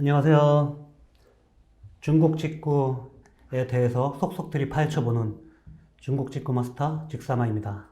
안녕하세요. 중국 직구에 대해서 속속들이 파헤쳐보는 중국 직구 마스터 직사마입니다.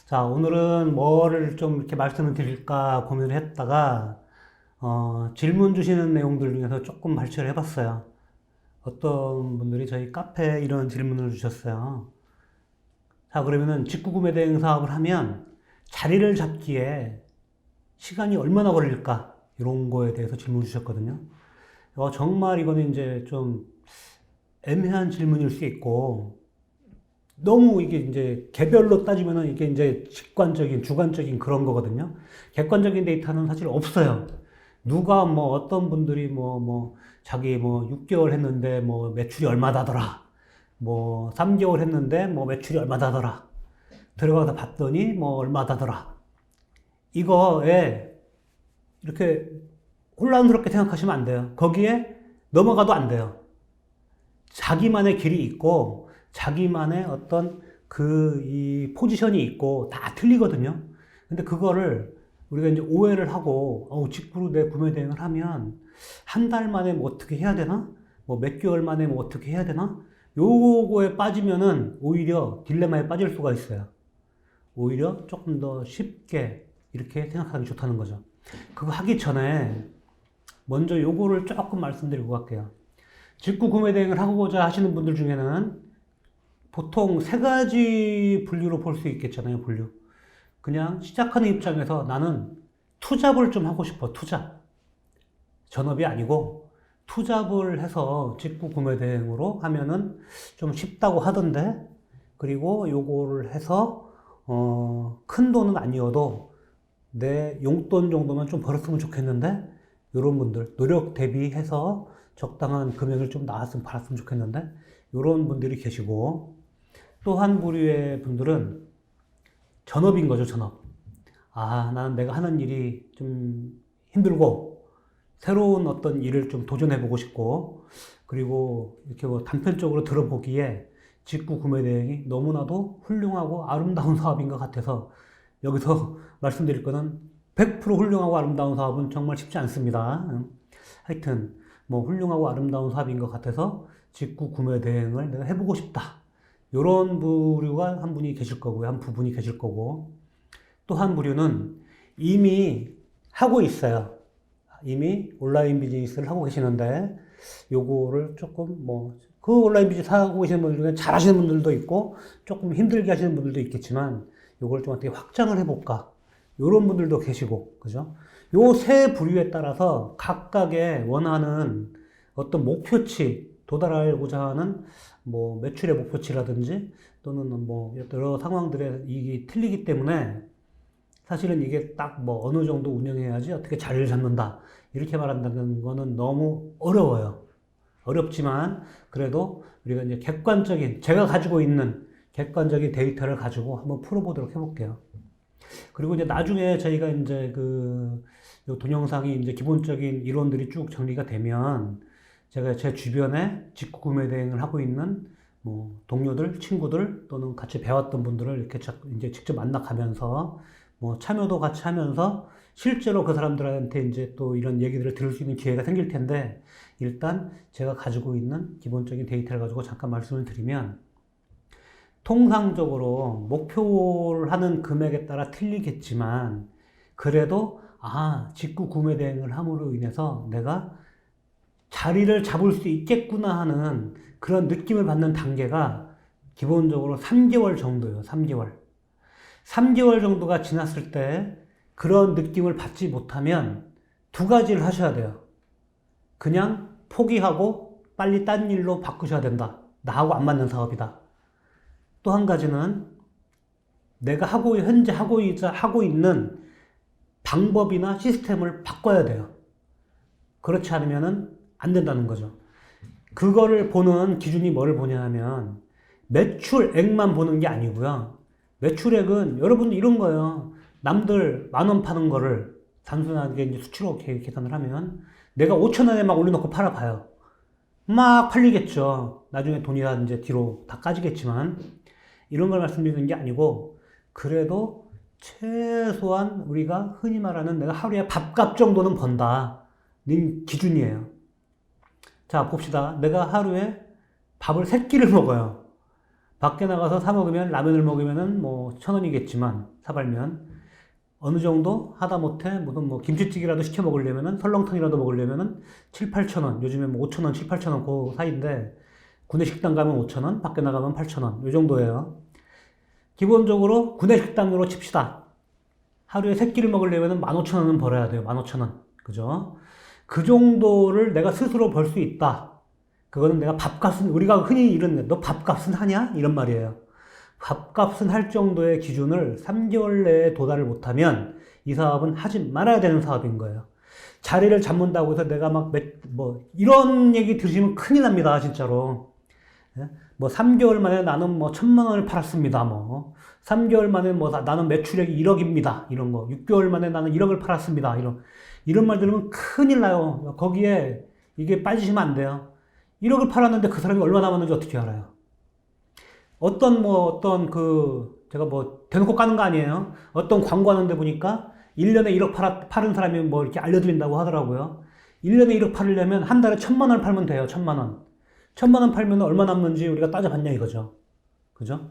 자, 오늘은 뭐를 좀 이렇게 말씀을 드릴까 고민을 했다가 질문 주시는 내용들 중에서 조금 발췌를 해봤어요. 어떤 분들이 저희 카페에 이런 질문을 주셨어요. 자, 그러면은 직구 구매 대행 사업을 하면 자리를 잡기에 시간이 얼마나 걸릴까? 이런 거에 대해서 질문 주셨거든요. 정말 이거는 이제 좀 애매한 질문일 수 있고, 너무 이게 이제 개별로 따지면은 이게 이제 직관적인, 주관적인 그런 거거든요. 객관적인 데이터는 사실 없어요. 누가 뭐 어떤 분들이 자기 6개월 했는데 뭐 매출이 얼마다더라. 뭐 3개월 했는데 뭐 매출이 얼마다더라. 들어가서 봤더니 뭐 얼마다더라. 이거에 이렇게 혼란스럽게 생각하시면 안 돼요. 거기에 넘어가도 안 돼요. 자기만의 길이 있고, 자기만의 어떤 이 포지션이 있고, 다 틀리거든요. 근데 그거를 우리가 이제 오해를 하고, 직구로 내 구매 대행을 하면, 한 달 만에 뭐 어떻게 해야 되나? 뭐 몇 개월 만에 뭐 어떻게 해야 되나? 요거에 빠지면은 오히려 딜레마에 빠질 수가 있어요. 오히려 조금 더 쉽게 이렇게 생각하기 좋다는 거죠. 그거 하기 전에 먼저 요거를 조금 말씀드리고 갈게요. 직구 구매 대행을 하고자 하시는 분들 중에는 보통 세 가지 분류로 볼 수 있겠잖아요, 분류. 그냥 시작하는 입장에서 나는 투잡을 좀 하고 싶어, 투잡. 전업이 아니고 투잡을 해서 직구 구매 대행으로 하면은 좀 쉽다고 하던데, 그리고 요거를 해서 큰 돈은 아니어도 내 용돈 정도만 좀 벌었으면 좋겠는데, 이런 분들 노력 대비해서 적당한 금액을 좀 나왔으면 받았으면 좋겠는데, 이런 분들이 계시고, 또 한 부류의 분들은 전업인 거죠, 전업. 나는 내가 하는 일이 좀 힘들고 새로운 어떤 일을 좀 도전해 보고 싶고, 그리고 이렇게 뭐 단편적으로 들어보기에 직구 구매 대행이 너무나도 훌륭하고 아름다운 사업인 것 같아서, 여기서 말씀드릴 거는 100% 훌륭하고 아름다운 사업은 정말 쉽지 않습니다. 하여튼 뭐 훌륭하고 아름다운 사업인 것 같아서 직구 구매 대행을 내가 해보고 싶다. 이런 부류가 한 분이 계실 거고요. 한 부분이 계실 거고, 또 한 부류는 이미 하고 있어요. 이미 온라인 비즈니스를 하고 계시는데, 요거를 조금 그 온라인 비즈니스 하고 계시는 분들 중에 잘 하시는 분들도 있고, 조금 힘들게 하시는 분들도 있겠지만, 요걸 좀 어떻게 확장을 해볼까? 요런 분들도 계시고, 그죠? 요 세 부류에 따라서 각각의 원하는 어떤 목표치, 도달하고자 하는 매출의 목표치라든지, 또는 여러 상황들에 이게 틀리기 때문에, 사실은 이게 딱 어느 정도 운영해야지 어떻게 자리를 잡는다, 이렇게 말한다는 거는 너무 어려워요. 어렵지만 그래도 우리가 이제 제가 가지고 있는 객관적인 데이터를 가지고 한번 풀어보도록 해볼게요. 그리고 이제 나중에 저희가 이제 요 동영상이 이제 기본적인 이론들이 쭉 정리가 되면, 제가 제 주변에 직구 구매 대행을 하고 있는 동료들, 친구들, 또는 같이 배웠던 분들을 이렇게 이제 직접 만나가면서 참여도 같이 하면서 실제로 그 사람들한테 이제 또 이런 얘기들을 들을 수 있는 기회가 생길 텐데, 일단 제가 가지고 있는 기본적인 데이터를 가지고 잠깐 말씀을 드리면, 통상적으로 목표를 하는 금액에 따라 틀리겠지만, 그래도 직구 구매 대행을 함으로 인해서 내가 자리를 잡을 수 있겠구나 하는 그런 느낌을 받는 단계가 기본적으로 3개월 정도예요. 3개월. 3개월 정도가 지났을 때 그런 느낌을 받지 못하면 두 가지를 하셔야 돼요. 그냥 포기하고 빨리 딴 일로 바꾸셔야 된다. 나하고 안 맞는 사업이다. 또 한 가지는 내가 현재 하고 있는 방법이나 시스템을 바꿔야 돼요. 그렇지 않으면 안 된다는 거죠. 그거를 보는 기준이 뭐를 보냐 하면, 매출액만 보는 게 아니고요. 매출액은 여러분들 이런 거예요. 남들 10,000원 파는 거를 단순하게 이제 수치로 계산을 하면, 내가 5,000원에 막 올려놓고 팔아봐요. 막 팔리겠죠. 나중에 돈이 다 이제 뒤로 다 까지겠지만, 이런 걸 말씀드리는 게 아니고, 그래도 최소한 우리가 흔히 말하는 내가 하루에 밥값 정도는 번다. 기준이에요. 자, 봅시다. 내가 하루에 밥을 3끼를 먹어요. 밖에 나가서 사 먹으면, 라면을 먹으면은 뭐 1,000원이겠지만, 사발면. 어느 정도 하다 못해 무슨 뭐 김치찌개라도 시켜 먹으려면은, 설렁탕이라도 먹으려면은 7, 8,000원. 요즘에 뭐 5,000원, 7, 8,000원 그 사이인데, 구내식당 가면 5,000원, 밖에 나가면 8,000원. 요 정도예요. 기본적으로 구내식당으로 칩시다. 하루에 3끼를 먹으려면은 15,000원은 벌어야 돼요. 15,000원. 그죠? 그 정도를 내가 스스로 벌 수 있다. 그거는 내가 밥값은, 우리가 흔히 이런, 너 밥값은 하냐? 이런 말이에요. 밥값은 할 정도의 기준을 3개월 내에 도달을 못하면 이 사업은 하지 말아야 되는 사업인 거예요. 자리를 잡는다고 해서 내가 이런 얘기 들으시면 큰일 납니다, 진짜로. 예? 뭐 3개월 만에 나는 뭐 1,000만 원을 팔았습니다. 뭐 3개월 만에 뭐 나는 매출액이 1억입니다. 이런 거. 6개월 만에 나는 1억을 팔았습니다. 이런 말 들으면 큰일 나요. 거기에 이게 빠지시면 안 돼요. 1억을 팔았는데 그 사람이 얼마 남았는지 어떻게 알아요? 제가 뭐 대놓고 까는 거 아니에요. 어떤 광고하는데 보니까 1년에 1억 팔은 사람이 뭐 이렇게 알려드린다고 하더라고요. 1년에 1억 팔으려면 한 달에 1,000만 원을 팔면 돼요. 1,000만 원. 1,000만 원 팔면 얼마 남는지 우리가 따져봤냐 이거죠. 그죠?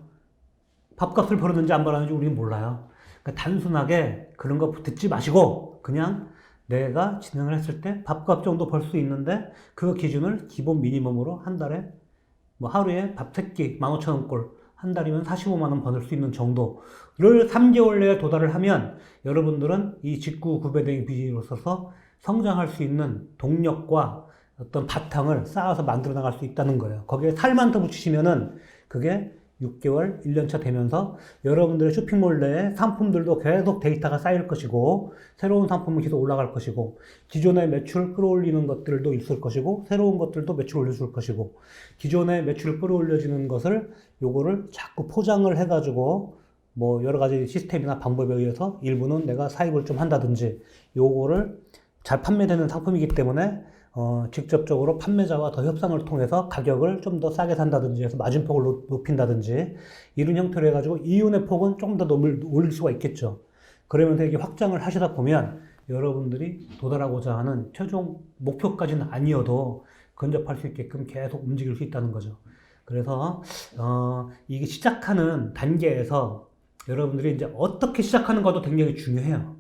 밥값을 벌었는지 안 벌었는지 우리는 몰라요. 그러니까 단순하게 그런 거 듣지 마시고 그냥 내가 진행을 했을 때 밥값 정도 벌 수 있는데 그 기준을 기본 미니멈으로 한 달에 뭐 하루에 밥 3끼 15,000원꼴 한 달이면 45만 원 버는 수 있는 정도를 3개월 내에 도달을 하면 여러분들은 이 직구 구매대행 비즈니스로서 성장할 수 있는 동력과 어떤 바탕을 쌓아서 만들어 나갈 수 있다는 거예요. 거기에 살만 더 붙이시면은 그게 6개월, 1년차 되면서 여러분들의 쇼핑몰 내에 상품들도 계속 데이터가 쌓일 것이고 새로운 상품은 계속 올라갈 것이고 기존의 매출 끌어올리는 것들도 있을 것이고 새로운 것들도 매출 올려줄 것이고 기존의 매출 끌어올려지는 것을 요거를 자꾸 포장을 해가지고 뭐 여러 가지 시스템이나 방법에 의해서 일부는 내가 사입을 좀 한다든지 요거를 잘 판매되는 상품이기 때문에 직접적으로 판매자와 더 협상을 통해서 가격을 좀 더 싸게 산다든지 해서 마진폭을 높인다든지 이런 형태로 해가지고 이윤의 폭은 조금 더 올릴 수가 있겠죠. 그러면서 이게 확장을 하시다 보면 여러분들이 도달하고자 하는 최종 목표까지는 아니어도 근접할 수 있게끔 계속 움직일 수 있다는 거죠. 그래서 이게 시작하는 단계에서 여러분들이 이제 어떻게 시작하는가도 굉장히 중요해요.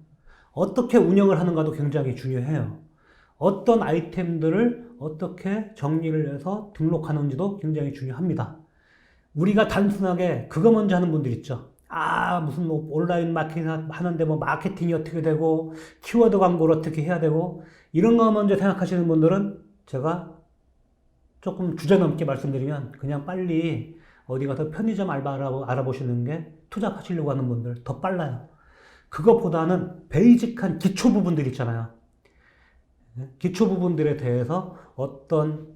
어떻게 운영을 하는가도 굉장히 중요해요. 어떤 아이템들을 어떻게 정리를 해서 등록하는지도 굉장히 중요합니다. 우리가 단순하게 그거 먼저 하는 분들 있죠. 무슨 뭐 온라인 마케팅 하는데 뭐 마케팅이 어떻게 되고 키워드 광고를 어떻게 해야 되고 이런 거 먼저 생각하시는 분들은 제가 조금 주제넘게 말씀드리면 그냥 빨리 어디 가서 편의점 알바 알아보시는 게 투잡하시려고 하는 분들 더 빨라요. 그것보다는 베이직한 기초 부분들 있잖아요. 기초 부분들에 대해서 어떤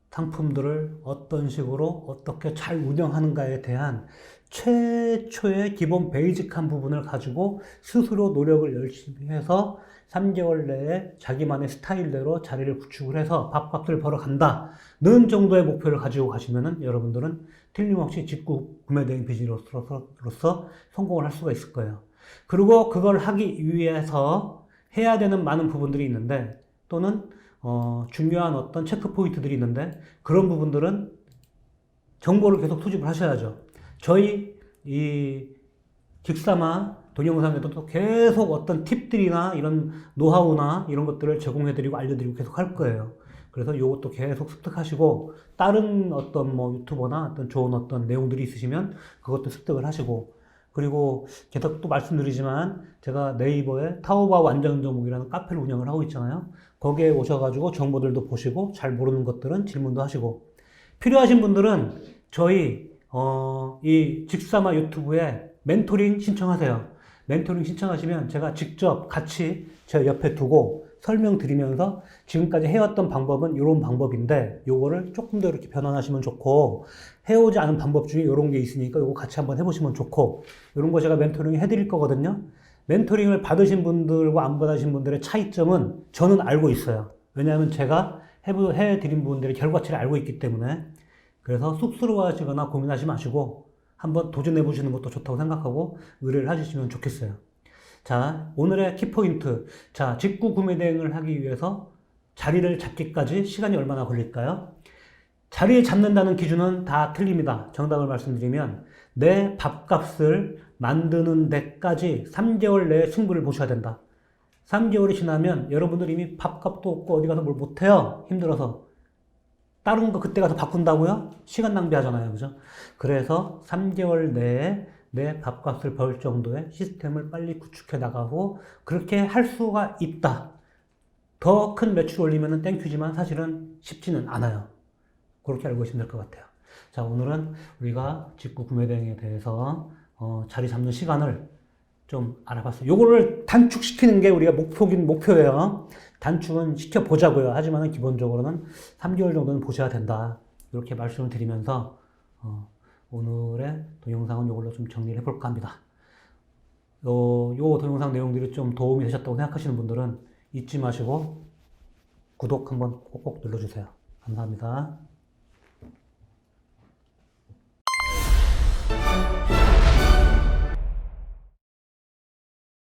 상품들을 어떤 식으로 어떻게 잘 운영하는가에 대한 최초의 기본 베이직한 부분을 가지고 스스로 노력을 열심히 해서 3개월 내에 자기만의 스타일대로 자리를 구축을 해서 밥값을 벌어 간다는 정도의 목표를 가지고 가시면은 여러분들은 틀림없이 직구 구매 대행 비즈니스로서 성공을 할 수가 있을 거예요. 그리고 그걸 하기 위해서 해야 되는 많은 부분들이 있는데 또는 중요한 어떤 체크 포인트들이 있는데 그런 부분들은 정보를 계속 수집을 하셔야죠. 저희 이 직사마 동영상에도 또 계속 어떤 팁들이나 이런 노하우나 이런 것들을 제공해드리고 알려드리고 계속 할 거예요. 그래서 이것도 계속 습득하시고 다른 어떤 뭐 유튜버나 어떤 좋은 어떤 내용들이 있으시면 그것도 습득을 하시고 그리고 계속 또 말씀드리지만 제가 네이버에 타오바오 완전정복이라는 카페를 운영을 하고 있잖아요. 거기에 오셔가지고 정보들도 보시고 잘 모르는 것들은 질문도 하시고 필요하신 분들은 저희 이 직사마 유튜브에 멘토링 신청하세요. 멘토링 신청하시면 제가 직접 같이 제 옆에 두고 설명드리면서 지금까지 해왔던 방법은 이런 방법인데 요거를 조금 더 이렇게 변환하시면 좋고 해오지 않은 방법 중에 이런 게 있으니까 요거 같이 한번 해보시면 좋고 이런 거 제가 멘토링 해드릴 거거든요. 멘토링을 받으신 분들과 안 받으신 분들의 차이점은 저는 알고 있어요. 왜냐하면 제가 해드린 분들의 결과치를 알고 있기 때문에 그래서 쑥스러워하시거나 고민하지 마시고 한번 도전해 보시는 것도 좋다고 생각하고 의뢰를 해주시면 좋겠어요. 자, 오늘의 키포인트. 자, 직구 구매 대행을 하기 위해서 자리를 잡기까지 시간이 얼마나 걸릴까요? 자리를 잡는다는 기준은 다 틀립니다. 정답을 말씀드리면 내 밥값을 만드는 데까지 3개월 내에 승부를 보셔야 된다. 3개월이 지나면 여러분들 이미 밥값도 없고 어디 가서 뭘 못해요. 힘들어서. 다른 거 그때 가서 바꾼다고요? 시간 낭비하잖아요. 그죠? 그래서 3개월 내에 내 밥값을 벌 정도의 시스템을 빨리 구축해 나가고 그렇게 할 수가 있다. 더 큰 매출 올리면 땡큐지만 사실은 쉽지는 않아요. 그렇게 알고 계시면 될 것 같아요. 자, 오늘은 우리가 직구 구매 대행에 대해서 자리 잡는 시간을 좀 알아봤어요. 요거를 단축시키는 게 우리가 목표예요. 단축은 시켜보자고요. 하지만 기본적으로는 3개월 정도는 보셔야 된다. 이렇게 말씀을 드리면서 오늘의 동영상은 이걸로 좀 정리를 해볼까 합니다. 요 동영상 내용들이 좀 도움이 되셨다고 생각하시는 분들은 잊지 마시고 구독 한번 꼭꼭 눌러주세요. 감사합니다.